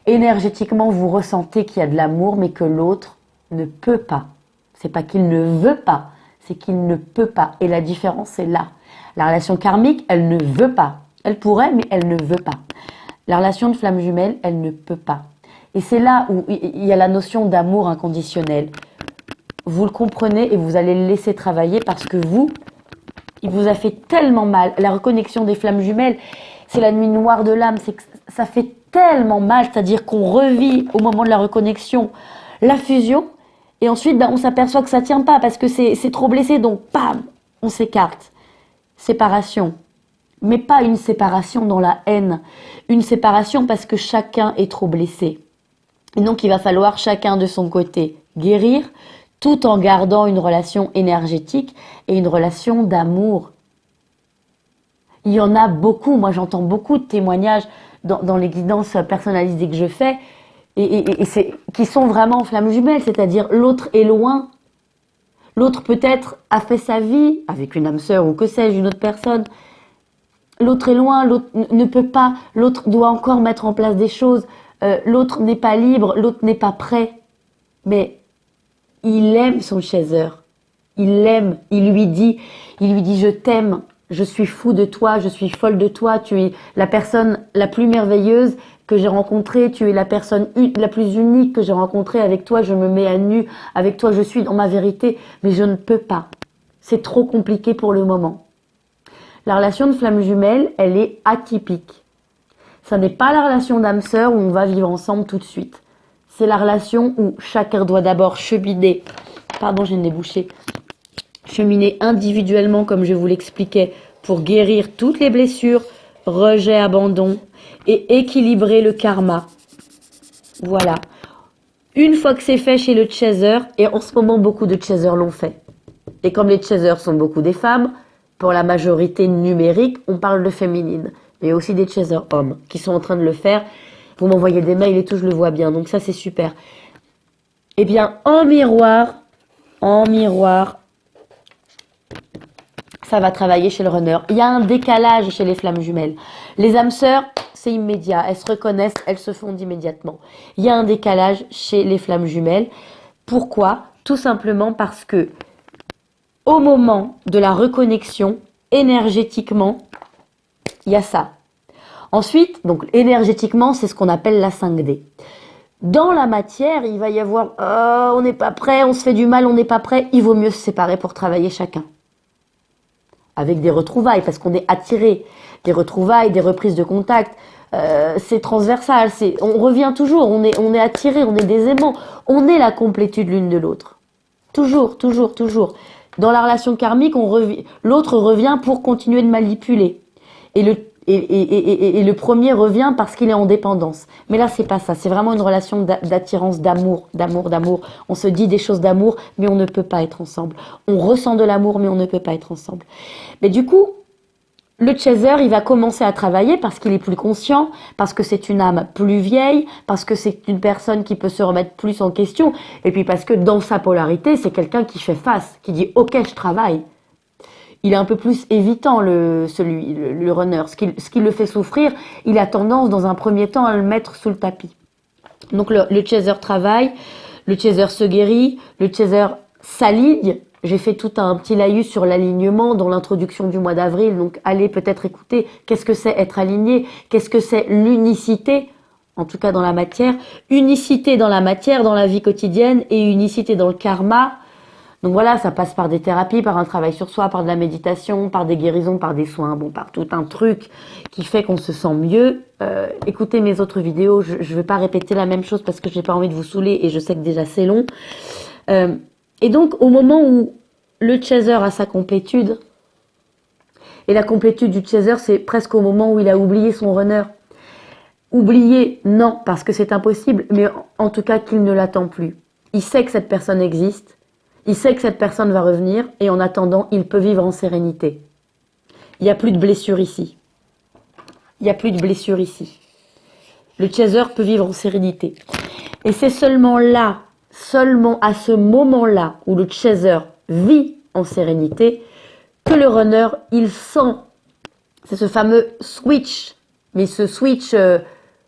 Énergétiquement, vous ressentez qu'il y a de l'amour, mais que l'autre ne peut pas. C'est pas qu'il ne veut pas, c'est qu'il ne peut pas. Et la différence est là. La relation karmique, elle ne veut pas. Elle pourrait, mais elle ne veut pas. La relation de flamme jumelle, elle ne peut pas. Et c'est là où il y a la notion d'amour inconditionnel. Vous le comprenez et vous allez le laisser travailler parce que il vous a fait tellement mal. La reconnexion des flammes jumelles, c'est la nuit noire de l'âme. C'est que ça fait tellement mal, c'est-à-dire qu'on revit au moment de la reconnexion la fusion et ensuite on s'aperçoit que ça tient pas parce que c'est trop blessé, donc bam, on s'écarte. Séparation. Mais pas une séparation dans la haine. Une séparation parce que chacun est trop blessé. Et donc, il va falloir chacun de son côté guérir tout en gardant une relation énergétique et une relation d'amour. Il y en a beaucoup. Moi, j'entends beaucoup de témoignages dans les guidances personnalisées que je fais qui sont vraiment en flamme jumelle, c'est-à-dire l'autre est loin. L'autre peut-être a fait sa vie avec une âme sœur ou que sais-je, une autre personne. L'autre est loin, l'autre ne peut pas, l'autre doit encore mettre en place des choses. L'autre n'est pas libre, l'autre n'est pas prêt. Mais il aime son chaser. Il l'aime, il lui dit je t'aime, je suis fou de toi, je suis folle de toi, tu es la personne la plus merveilleuse que j'ai rencontrée, tu es la personne la plus unique que j'ai rencontrée, avec toi je me mets à nu, avec toi je suis dans ma vérité, mais je ne peux pas. C'est trop compliqué pour le moment. La relation de flamme jumelle, elle est atypique. Ça n'est pas la relation d'âme-sœur où on va vivre ensemble tout de suite. C'est la relation où chacun doit d'abord cheminer, cheminer individuellement comme je vous l'expliquais pour guérir toutes les blessures, rejet, abandon et équilibrer le karma. Voilà. Une fois que c'est fait chez le chaser, et en ce moment beaucoup de chasers l'ont fait. Et comme les chasers sont beaucoup des femmes, pour la majorité numérique, on parle de féminine. Mais il y a aussi des chasers hommes qui sont en train de le faire. Vous m'envoyez des mails et tout, je le vois bien. Donc ça, c'est super. Eh bien, en miroir, ça va travailler chez le runner. Il y a un décalage chez les flammes jumelles. Les âmes sœurs, c'est immédiat. Elles se reconnaissent, elles se fondent immédiatement. Il y a un décalage chez les flammes jumelles. Pourquoi ? Tout simplement parce que au moment de la reconnexion, énergétiquement, il y a ça. Ensuite, donc énergétiquement, c'est ce qu'on appelle la 5D. Dans la matière, il va y avoir on n'est pas prêt, on se fait du mal, on n'est pas prêt. Il vaut mieux se séparer pour travailler chacun. Avec des retrouvailles, parce qu'on est attiré. Des retrouvailles, des reprises de contact. C'est transversal. On revient toujours. On est attiré, on est des aimants. On est la complétude l'une de l'autre. Toujours, toujours, toujours. Dans la relation karmique, l'autre revient pour continuer de manipuler. Et le premier revient parce qu'il est en dépendance. Mais là, c'est pas ça. C'est vraiment une relation d'attirance, d'amour. On se dit des choses d'amour, mais on ne peut pas être ensemble. On ressent de l'amour, mais on ne peut pas être ensemble. Mais du coup, le chaser, il va commencer à travailler parce qu'il est plus conscient, parce que c'est une âme plus vieille, parce que c'est une personne qui peut se remettre plus en question, et puis parce que dans sa polarité, c'est quelqu'un qui fait face, qui dit « Ok, je travaille ». Il est un peu plus évitant, le runner. Ce qui le fait souffrir, il a tendance, dans un premier temps, à le mettre sous le tapis. Donc le chaser travaille, le chaser se guérit, le chaser s'aligne. J'ai fait tout un petit laïus sur l'alignement dans l'introduction du mois d'avril, donc allez peut-être écouter qu'est-ce que c'est être aligné, qu'est-ce que c'est l'unicité, en tout cas dans la matière, unicité dans la matière, dans la vie quotidienne et unicité dans le karma. Donc voilà, ça passe par des thérapies, par un travail sur soi, par de la méditation, par des guérisons, par des soins, par tout un truc qui fait qu'on se sent mieux. Écoutez mes autres vidéos, je ne vais pas répéter la même chose parce que j'ai pas envie de vous saouler et je sais que déjà c'est long. Et donc, au moment où le chaser a sa complétude, et la complétude du chaser, c'est presque au moment où il a oublié son runner. Oublié, non, parce que c'est impossible, mais en tout cas qu'il ne l'attend plus. Il sait que cette personne existe, Il sait que cette personne va revenir et en attendant, il peut vivre en sérénité. Il n'y a plus de blessure ici. Il n'y a plus de blessure ici. Le chaser peut vivre en sérénité. Et c'est seulement là, seulement à ce moment-là où le chaser vit en sérénité que le runner, il sent. C'est ce fameux switch. Mais ce switch, le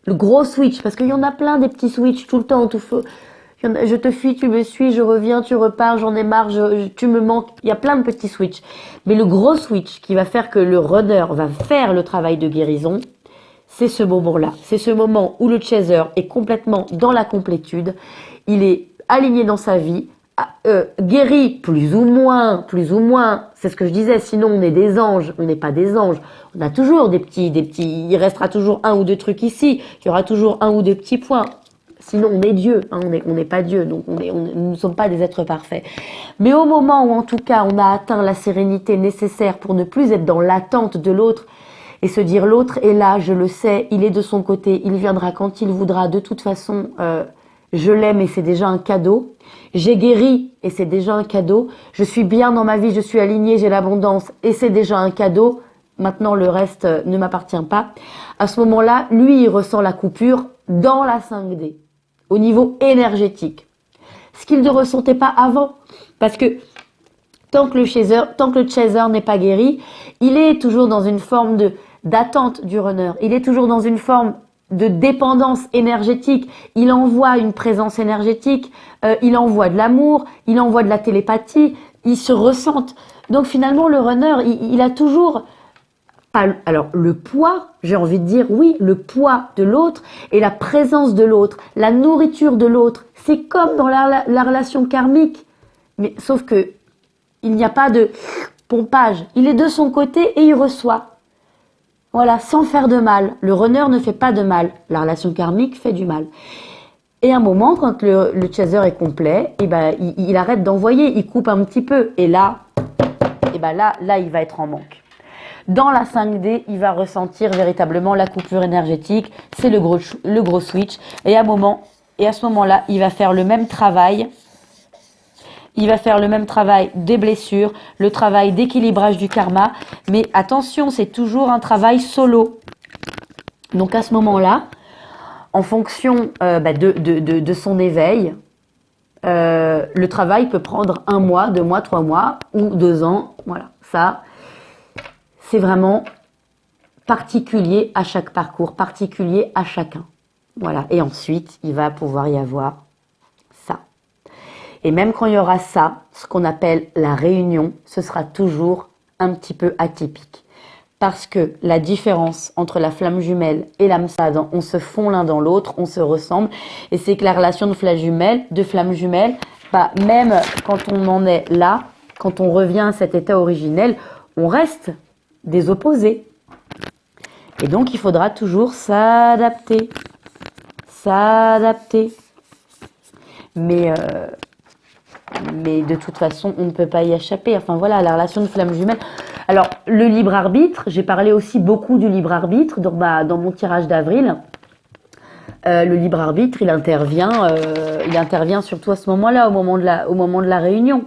gros switch, parce qu'il y en a plein des petits switches tout le temps, tout feu. Je te fuis, tu me suis, je reviens, tu repars, j'en ai marre, tu me manques. Il y a plein de petits switches. Mais le gros switch qui va faire que le runner va faire le travail de guérison, c'est ce moment-là. C'est ce moment où le chaser est complètement dans la complétude. Il est aligné dans sa vie, guéri plus ou moins. C'est ce que je disais. Sinon, on est des anges. On n'est pas des anges. On a toujours des petits. Il restera toujours un ou deux trucs ici. Il y aura toujours un ou deux petits points. Sinon, on est Dieu, hein, on n'est pas Dieu, donc nous ne sommes pas des êtres parfaits. Mais au moment où, en tout cas, on a atteint la sérénité nécessaire pour ne plus être dans l'attente de l'autre et se dire l'autre est là, je le sais, il est de son côté, il viendra quand il voudra, de toute façon, je l'aime et c'est déjà un cadeau. J'ai guéri et c'est déjà un cadeau. Je suis bien dans ma vie, je suis alignée, j'ai l'abondance et c'est déjà un cadeau. Maintenant, le reste ne m'appartient pas. À ce moment-là, lui, il ressent la coupure dans la 5D. Au niveau énergétique. Ce qu'il ne ressentait pas avant. Parce que tant que le chaser n'est pas guéri, il est toujours dans une forme d'attente du runner. Il est toujours dans une forme de dépendance énergétique. Il envoie une présence énergétique, il envoie de l'amour, il envoie de la télépathie, ils se ressentent. Donc finalement, le runner, il a toujours... Alors, le poids, j'ai envie de dire, oui, le poids de l'autre et la présence de l'autre, la nourriture de l'autre, c'est comme dans la relation karmique. Mais sauf que il n'y a pas de pompage. Il est de son côté et il reçoit. Voilà, sans faire de mal. Le runner ne fait pas de mal. La relation karmique fait du mal. Et à un moment, quand le chaser est complet, eh ben, il arrête d'envoyer, il coupe un petit peu. Et là, eh ben là, il va être en manque. Dans la 5D, il va ressentir véritablement la coupure énergétique. C'est le gros switch. Et à ce moment-là, il va faire le même travail. Il va faire le même travail des blessures, le travail d'équilibrage du karma. Mais attention, c'est toujours un travail solo. Donc à ce moment-là, en fonction de son éveil, le travail peut prendre 1 mois, 2 mois, 3 mois ou 2 ans. Voilà, ça... C'est vraiment particulier à chaque parcours, particulier à chacun. Voilà. Et ensuite, il va pouvoir y avoir ça. Et même quand il y aura ça, ce qu'on appelle la réunion, ce sera toujours un petit peu atypique. Parce que la différence entre la flamme jumelle et l'âme sœur, on se fond l'un dans l'autre, on se ressemble. Et c'est que la relation de flamme jumelle, même quand on en est là, quand on revient à cet état originel, on reste des opposés. Et donc, il faudra toujours s'adapter. Mais de toute façon, on ne peut pas y échapper. Enfin, voilà, la relation de flamme jumelle. Alors, le libre arbitre, j'ai parlé aussi beaucoup du libre arbitre dans mon tirage d'avril. Le libre arbitre, il intervient surtout à ce moment-là, au moment de la réunion.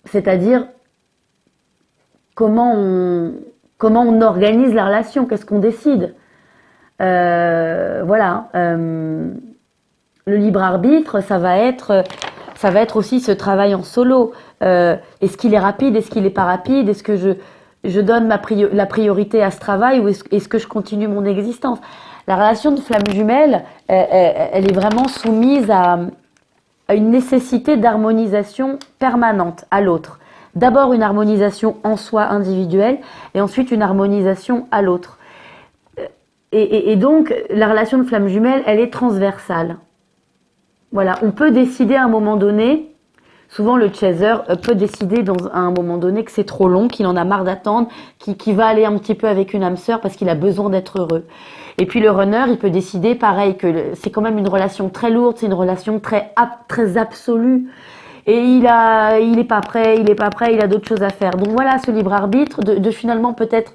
C'est-à-dire, comment on organise la relation, qu'est-ce qu'on décide. Voilà. Le libre arbitre, ça va être aussi ce travail en solo. Est-ce qu'il est rapide, est-ce qu'il n'est pas rapide, est-ce que je donne la priorité à ce travail ou est-ce que je continue mon existence. La relation de flamme jumelle, elle est vraiment soumise à une nécessité d'harmonisation permanente à l'autre. D'abord une harmonisation en soi individuelle et ensuite une harmonisation à l'autre. Et donc la relation de flamme jumelle, elle est transversale. Voilà, on peut décider à un moment donné, souvent le chaser peut décider à un moment donné que c'est trop long, qu'il en a marre d'attendre, qu'il va aller un petit peu avec une âme sœur parce qu'il a besoin d'être heureux. Et puis le runner, il peut décider pareil, que c'est quand même une relation très lourde, c'est une relation très absolue. Et il est pas prêt, il a d'autres choses à faire. Donc voilà, ce libre arbitre de finalement peut-être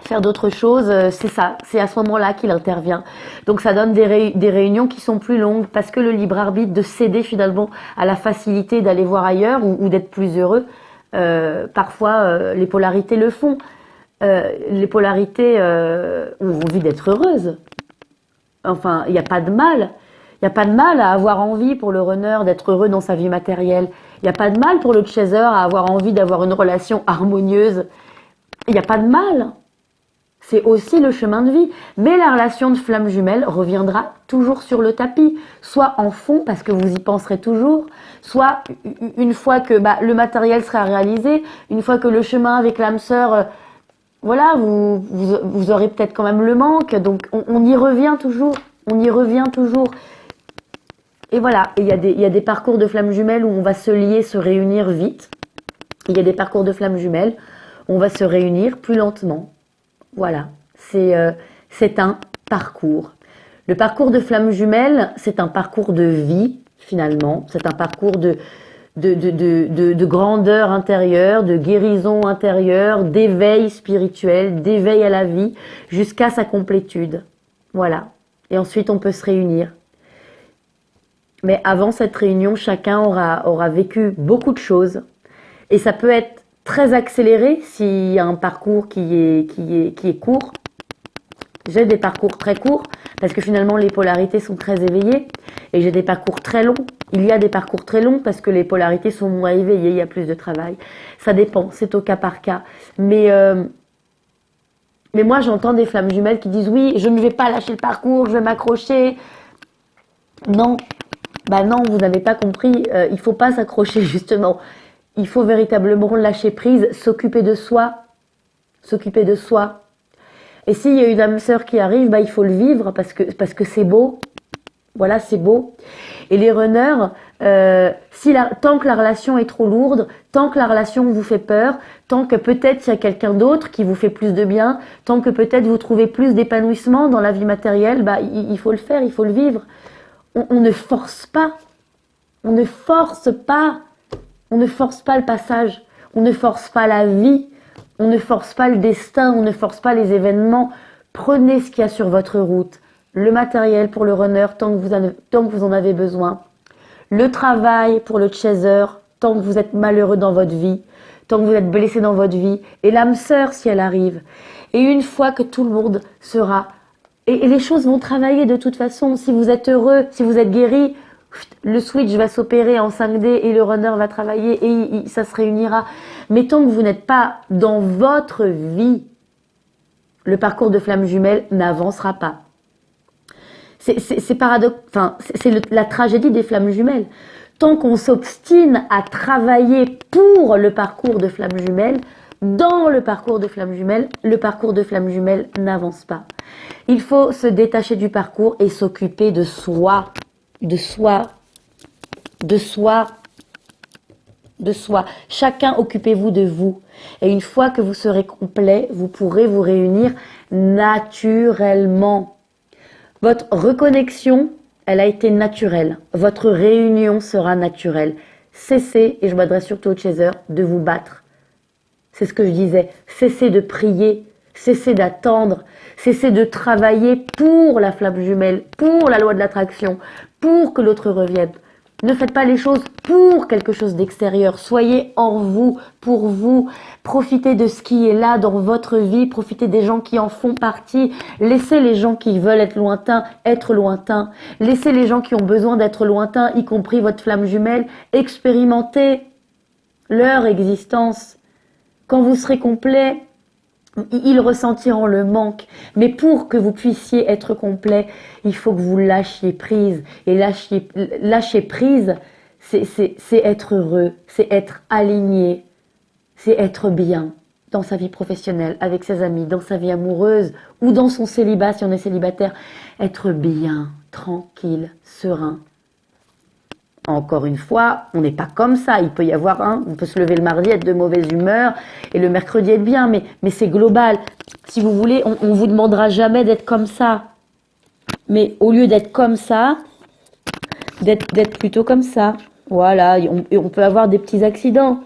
faire d'autres choses, c'est ça, c'est à ce moment-là qu'il intervient. Donc ça donne des réunions qui sont plus longues parce que le libre arbitre de céder finalement à la facilité d'aller voir ailleurs ou d'être plus heureux, parfois les polarités le font. Les polarités ont envie d'être heureuses. Enfin, il n'y a pas de mal. Il n'y a pas de mal à avoir envie pour le runner d'être heureux dans sa vie matérielle. Il n'y a pas de mal pour le chaser à avoir envie d'avoir une relation harmonieuse. Il n'y a pas de mal. C'est aussi le chemin de vie. Mais la relation de flamme jumelle reviendra toujours sur le tapis. Soit en fond, parce que vous y penserez toujours. Soit une fois que le matériel sera réalisé. Une fois que le chemin avec l'âme sœur, voilà, vous aurez peut-être quand même le manque. Donc on y revient toujours. On y revient toujours. Et voilà, il y a des parcours de flammes jumelles où on va se lier, se réunir vite. Il y a des parcours de flammes jumelles où on va se réunir plus lentement. Voilà, c'est un parcours. Le parcours de flammes jumelles, c'est un parcours de vie, finalement. C'est un parcours de grandeur intérieure, de guérison intérieure, d'éveil spirituel, d'éveil à la vie, jusqu'à sa complétude. Voilà. Et ensuite, on peut se réunir. Mais avant cette réunion, chacun aura vécu beaucoup de choses. Et ça peut être très accéléré s'il y a un parcours qui est court. J'ai des parcours très courts parce que finalement les polarités sont très éveillées. Et j'ai des parcours très longs. Il y a des parcours très longs parce que les polarités sont moins éveillées, il y a plus de travail. Ça dépend, c'est au cas par cas. Mais moi j'entends des flammes jumelles qui disent oui, je ne vais pas lâcher le parcours, je vais m'accrocher. Non. Bah non, vous n'avez pas compris, il faut pas s'accrocher justement. Il faut véritablement lâcher prise, s'occuper de soi. S'occuper de soi. Et s'il y a une âme sœur qui arrive, il faut le vivre parce que c'est beau. Voilà, c'est beau. Et les runners, tant que la relation est trop lourde, tant que la relation vous fait peur, tant que peut-être il y a quelqu'un d'autre qui vous fait plus de bien, tant que peut-être vous trouvez plus d'épanouissement dans la vie matérielle, il faut le faire, il faut le vivre. On ne force pas. On ne force pas. On ne force pas le passage. On ne force pas la vie. On ne force pas le destin. On ne force pas les événements. Prenez ce qu'il y a sur votre route. Le matériel pour le runner tant que vous en avez besoin. Le travail pour le chaser tant que vous êtes malheureux dans votre vie. Tant que vous êtes blessé dans votre vie. Et l'âme sœur si elle arrive. Et une fois que tout le monde sera... Et les choses vont travailler de toute façon. Si vous êtes heureux, si vous êtes guéri, le switch va s'opérer en 5D et le runner va travailler et ça se réunira. Mais tant que vous n'êtes pas dans votre vie, le parcours de flamme jumelle n'avancera pas. C'est paradoxe. Enfin, c'est la tragédie des flammes jumelles. Tant qu'on s'obstine à travailler pour le parcours de flamme jumelle, dans le parcours de flamme jumelle n'avance pas. Il faut se détacher du parcours et s'occuper de soi, de soi, de soi, de soi. Chacun occupez-vous de vous. Et une fois que vous serez complet, vous pourrez vous réunir naturellement. Votre reconnexion, elle a été naturelle. Votre réunion sera naturelle. Cessez, et je m'adresse surtout aux chasers, de vous battre. C'est ce que je disais. Cessez de prier, cessez d'attendre, cessez de travailler pour la flamme jumelle, pour la loi de l'attraction, pour que l'autre revienne. Ne faites pas les choses pour quelque chose d'extérieur. Soyez en vous, pour vous. Profitez de ce qui est là dans votre vie. Profitez des gens qui en font partie. Laissez les gens qui veulent être lointains. Laissez les gens qui ont besoin d'être lointains, y compris votre flamme jumelle, expérimenter leur existence. Quand vous serez complet, ils ressentiront le manque. Mais pour que vous puissiez être complet, il faut que vous lâchiez prise. Et lâcher prise, c'est être heureux, c'est être aligné, c'est être bien dans sa vie professionnelle, avec ses amis, dans sa vie amoureuse ou dans son célibat si on est célibataire. Être bien, tranquille, serein. Encore une fois, on n'est pas comme ça. Il peut y avoir on peut se lever le mardi, être de mauvaise humeur, et le mercredi être bien, mais c'est global. Si vous voulez, on vous demandera jamais d'être comme ça. Mais au lieu d'être comme ça, d'être plutôt comme ça. Voilà, et on peut avoir des petits accidents.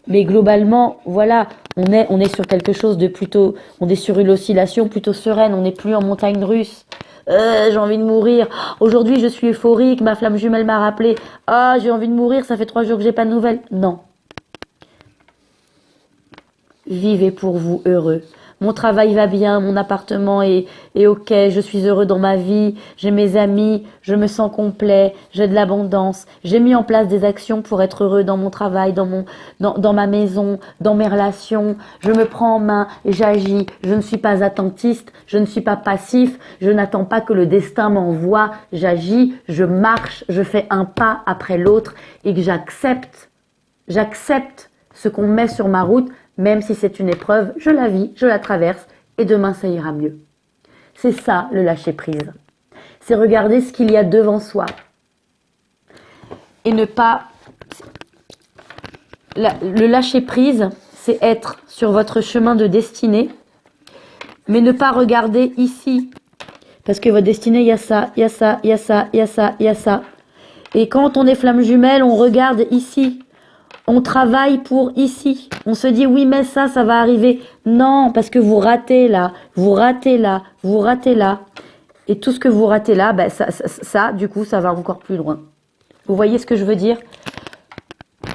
Mais globalement, voilà, on est sur quelque chose de plutôt, on est sur une oscillation plutôt sereine, on n'est plus en montagne russe. J'ai envie de mourir. Aujourd'hui, je suis euphorique, ma flamme jumelle m'a rappelé. Ah, j'ai envie de mourir, ça fait 3 jours que j'ai pas de nouvelles. Non. Vivez pour vous heureux. Mon travail va bien, mon appartement est ok, je suis heureux dans ma vie, j'ai mes amis, je me sens complet, j'ai de l'abondance. J'ai mis en place des actions pour être heureux dans mon travail, dans ma maison, dans mes relations. Je me prends en main et j'agis. Je ne suis pas attentiste, je ne suis pas passif, je n'attends pas que le destin m'envoie. J'agis, je marche, je fais un pas après l'autre et que j'accepte ce qu'on met sur ma route. Même si c'est une épreuve, je la vis, je la traverse et demain ça ira mieux. C'est ça le lâcher prise. C'est regarder ce qu'il y a devant soi et ne pas... Le lâcher prise, c'est être sur votre chemin de destinée, mais ne pas regarder ici. Parce que votre destinée, il y a ça, il y a ça, il y a ça, il y a ça, il y a ça. Et quand on est flamme jumelle, on regarde ici. On travaille pour ici. On se dit oui mais ça va arriver. Non, parce que vous ratez là, vous ratez là, vous ratez là. Et tout ce que vous ratez là, ben ça, du coup, ça va encore plus loin. Vous voyez ce que je veux dire?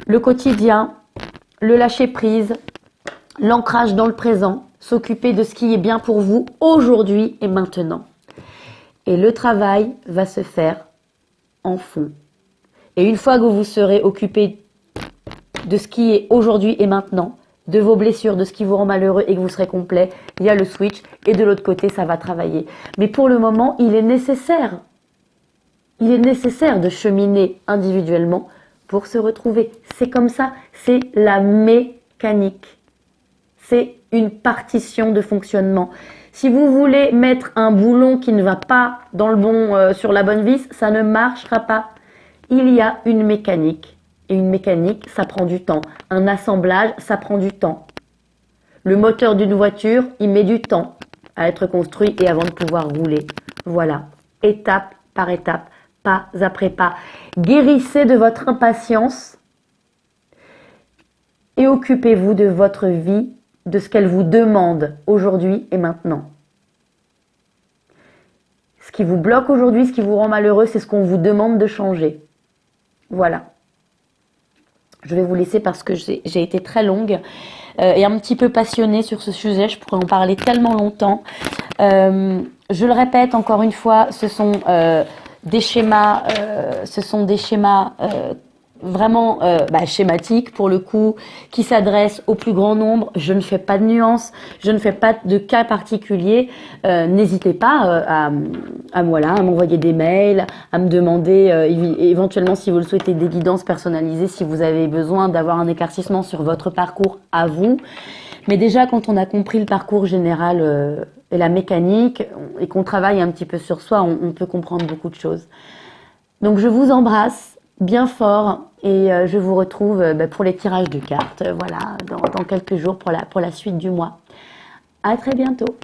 Le quotidien, le lâcher prise, l'ancrage dans le présent, s'occuper de ce qui est bien pour vous aujourd'hui et maintenant. Et le travail va se faire en fond. Et une fois que vous serez occupé de ce qui est aujourd'hui et maintenant, de vos blessures, de ce qui vous rend malheureux et que vous serez complet, il y a le switch et de l'autre côté, ça va travailler. Mais pour le moment, il est nécessaire de cheminer individuellement pour se retrouver. C'est comme ça, c'est la mécanique. C'est une partition de fonctionnement. Si vous voulez mettre un boulon qui ne va pas dans le bon, sur la bonne vis, ça ne marchera pas. Il y a une mécanique. Et une mécanique, ça prend du temps. Un assemblage, ça prend du temps. Le moteur d'une voiture, il met du temps à être construit et avant de pouvoir rouler. Voilà, étape par étape, pas après pas. Guérissez de votre impatience et occupez-vous de votre vie, de ce qu'elle vous demande aujourd'hui et maintenant. Ce qui vous bloque aujourd'hui, ce qui vous rend malheureux, c'est ce qu'on vous demande de changer. Voilà. Je vais vous laisser parce que j'ai été très longue et un petit peu passionnée sur ce sujet. Je pourrais en parler tellement longtemps. Je le répète encore une fois, ce sont des schémas, vraiment schématiques pour le coup, qui s'adressent au plus grand nombre. Je ne fais pas de nuances, je ne fais pas de cas particuliers. N'hésitez pas à m'envoyer des mails, à me demander éventuellement si vous le souhaitez des guidances personnalisées, si vous avez besoin d'avoir un éclaircissement sur votre parcours à vous. Mais déjà quand on a compris le parcours général et la mécanique et qu'on travaille un petit peu sur soi, on peut comprendre beaucoup de choses. Donc je vous embrasse bien fort et je vous retrouve pour les tirages de cartes, voilà, dans quelques jours pour la suite du mois. À très bientôt.